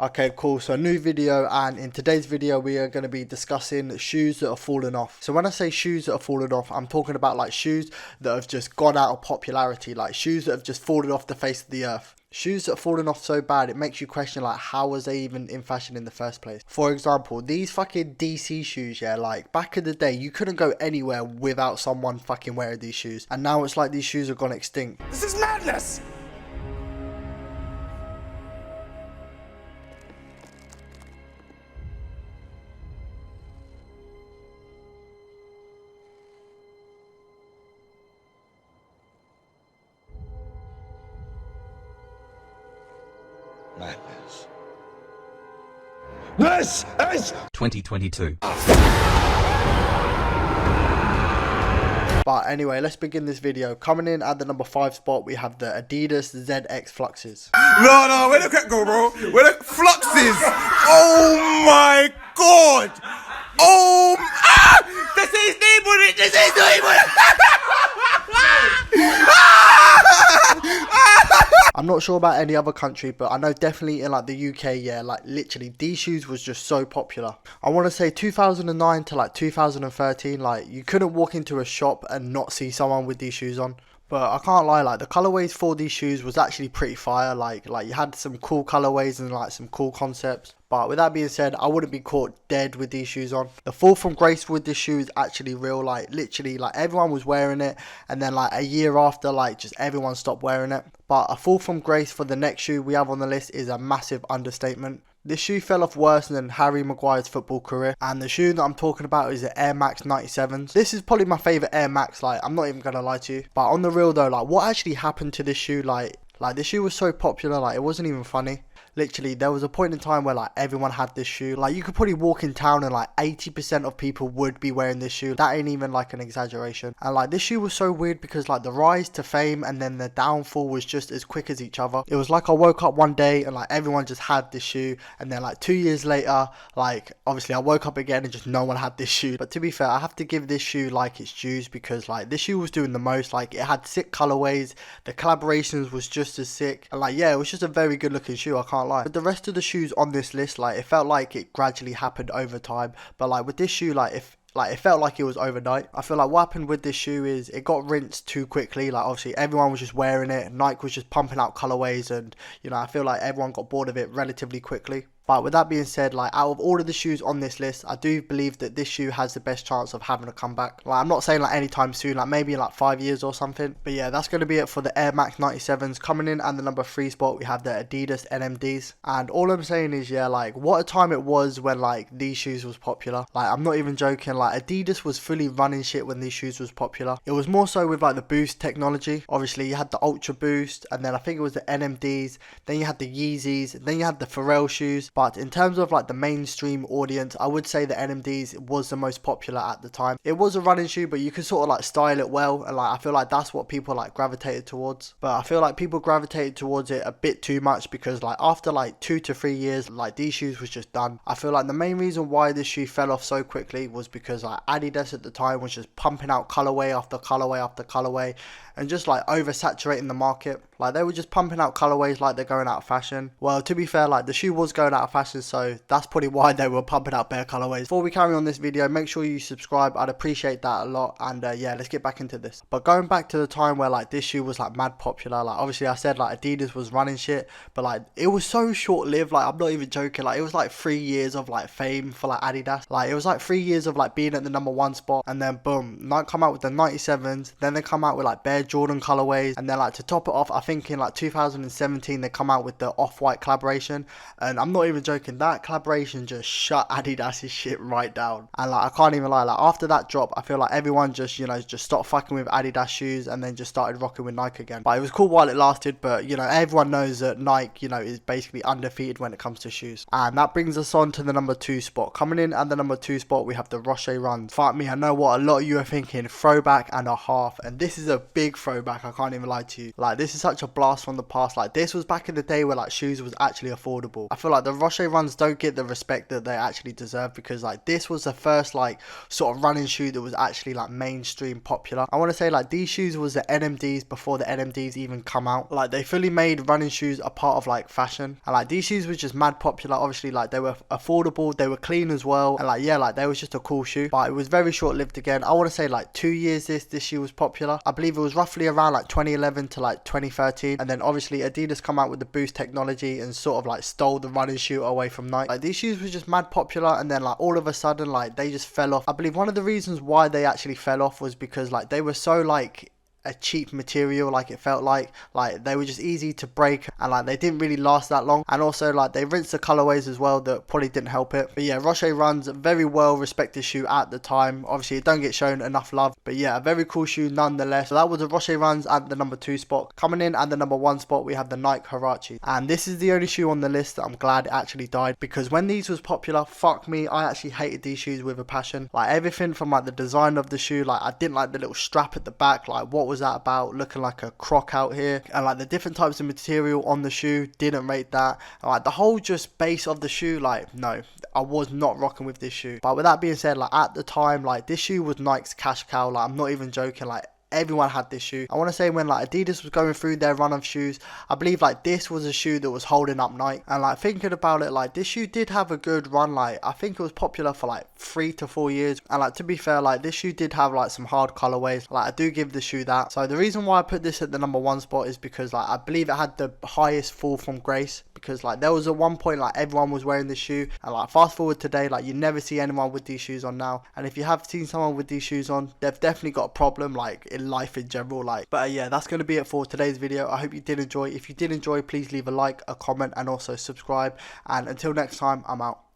Okay, cool. So new video, and in today's video we are going to be discussing shoes that have fallen off. So when I say shoes that have fallen off, I'm talking about like shoes that have just gone out of popularity, like shoes that have just fallen off the face of the earth. Shoes that have fallen off so bad it makes you question like how was they even in fashion in the first place. For example, these fucking DC shoes, yeah, like back in the day you couldn't go anywhere without someone fucking wearing these shoes, and now it's like these shoes have gone extinct. This is madness! Madness. This is 2022. But anyway, let's begin this video. Coming in at the number 5 spot, we have the Adidas ZX Fluxes. No, where the cat go, bro? Where the fluxes? Oh my god! This is neighborhood! This is neighborhood! I'm not sure about any other country, but I know definitely in like the UK, yeah, like literally these shoes was just so popular. I want to say 2009 to like 2013, like you couldn't walk into a shop and not see someone with these shoes on. But I can't lie, like the colorways for these shoes was actually pretty fire. Like you had some cool colorways and like some cool concepts. But with that being said, I wouldn't be caught dead with these shoes on. The fall from grace with this shoe is actually real. Like literally, like everyone was wearing it, and then like a year after, like just everyone stopped wearing it. But a fall from grace for the next shoe we have on the list is a massive understatement. This shoe fell off worse than Harry Maguire's football career, and the shoe that I'm talking about is the Air Max 97s. This is probably my favourite Air Max, like I'm not even gonna lie to you. But on the real though, like what actually happened to this shoe? Like this shoe was so popular, like it wasn't even funny. Literally, there was a point in time where like everyone had this shoe. Like you could probably walk in town and like 80% of people would be wearing this shoe. That ain't even like an exaggeration. And like this shoe was so weird because like the rise to fame and then the downfall was just as quick as each other. It was like I woke up one day and like everyone just had this shoe, and then like 2 years later, like obviously I woke up again and just no one had this shoe. But to be fair, I have to give this shoe like its dues because like this shoe was doing the most. Like it had sick colorways, the collaborations was just as sick, and like yeah, it was just a very good looking shoe, I can't lie. But the rest of the shoes on this list, like it felt like it gradually happened over time. But like with this shoe, like it felt like it was overnight. I feel like what happened with this shoe is it got rinsed too quickly. Like obviously everyone was just wearing it, Nike was just pumping out colorways, and you know I feel like everyone got bored of it relatively quickly. But with that being said, like out of all of the shoes on this list, I do believe that this shoe has the best chance of having a comeback. Like I'm not saying like anytime soon, like maybe in like 5 years or something. But yeah, that's going to be it for the Air Max 97s. Coming in at the number 3 spot, we have the Adidas NMDs. And all I'm saying is, yeah, like what a time it was when like these shoes was popular. Like I'm not even joking, like Adidas was fully running shit when these shoes was popular. It was more so with like the Boost technology. Obviously you had the Ultra Boost, and then I think it was the NMDs, then you had the Yeezys, then you had the Pharrell shoes. But in terms of like the mainstream audience, I would say the NMDs was the most popular at the time. It was a running shoe, but you could sort of like style it well, and like I feel like that's what people like gravitated towards. But I feel like people gravitated towards it a bit too much because like after like 2 to 3 years, like these shoes was just done. I feel like the main reason why this shoe fell off so quickly was because like Adidas at the time was just pumping out colorway after colorway after colorway, and just like oversaturating the market. Like they were just pumping out colorways like they're going out of fashion. Well, to be fair, like the shoe was going out of fashion, so that's probably why they were pumping out bare colorways. Before we carry on this video, make sure you subscribe. I'd appreciate that a lot. And yeah, let's get back into this. But going back to the time where like this shoe was like mad popular, like obviously I said like Adidas was running shit, but like it was so short lived. Like I'm not even joking, like it was like 3 years of like fame for like Adidas. Like it was like 3 years of like being at the number 1 spot, and then boom, Nike come out with the 97s, then they come out with like bare Jordan colorways, and then like to top it off, I think in like 2017 they come out with the Off-White collaboration, and I'm not even joking, that collaboration just shut Adidas's shit right down. And like I can't even lie, like after that drop, I feel like everyone just, you know, just stopped fucking with Adidas shoes and then just started rocking with Nike again. But it was cool while it lasted, but you know, everyone knows that Nike, you know, is basically undefeated when it comes to shoes. And that brings us on to the number 2 spot. Coming in at the number 2 spot, we have the Rocher Runs. Fuck me, I know what a lot of you are thinking, throwback and a half, and this is a big throwback, I can't even lie to you. Like, this is such a blast from the past. Like, this was back in the day where like shoes was actually affordable. I feel like the Roche runs don't get the respect that they actually deserve, because like this was the first like sort of running shoe that was actually like mainstream popular. I want to say like these shoes was the NMDs before the NMDs even come out. Like they fully made running shoes a part of like fashion, and like these shoes was just mad popular. Obviously like they were affordable, they were clean as well, and like yeah, like they was just a cool shoe. But it was very short lived again. I want to say like 2 years this shoe was popular. I believe it was roughly around like 2011 to like 2013, and then obviously Adidas come out with the Boost technology and sort of like stole the running shoe away from Nike. Like these shoes was just mad popular, and then like all of a sudden like they just fell off. I believe one of the reasons why they actually fell off was because like they were so like a cheap material. Like it felt like they were just easy to break, and like they didn't really last that long, and also like they rinsed the colorways as well, that probably didn't help it. But yeah, Roche runs a very well respected shoe at the time. Obviously it don't get shown enough love, but yeah, a very cool shoe nonetheless. So that was the Roche runs at the number 2 spot. Coming in at the number 1 spot, we have the Nike Huarache, and this is the only shoe on the list that I'm glad it actually died, because when these was popular, fuck me, I actually hated these shoes with a passion. Like everything from like the design of the shoe, like I didn't like the little strap at the back. Like what was that about, looking like a croc out here, and like the different types of material on the shoe, didn't rate that. And, like the whole just base of the shoe, like no, I was not rocking with this shoe. But with that being said, like at the time, like this shoe was Nike's cash cow. Like I'm not even joking, like everyone had this shoe. I want to say when like Adidas was going through their run of shoes, I believe like this was a shoe that was holding up Nike. And like thinking about it, like this shoe did have a good run. Like I think it was popular for like 3 to 4 years, and like to be fair, like this shoe did have like some hard colorways. Like I do give the shoe that. So the reason why I put this at the number 1 spot is because like I believe it had the highest fall from grace, because like there was at one point like everyone was wearing this shoe, and like fast forward today, like you never see anyone with these shoes on now. And if you have seen someone with these shoes on, they've definitely got a problem like in life in general. Like, but yeah, that's going to be it for today's video. I hope you did enjoy. If you did enjoy, please leave a like, a comment, and also subscribe. And until next time, I'm out.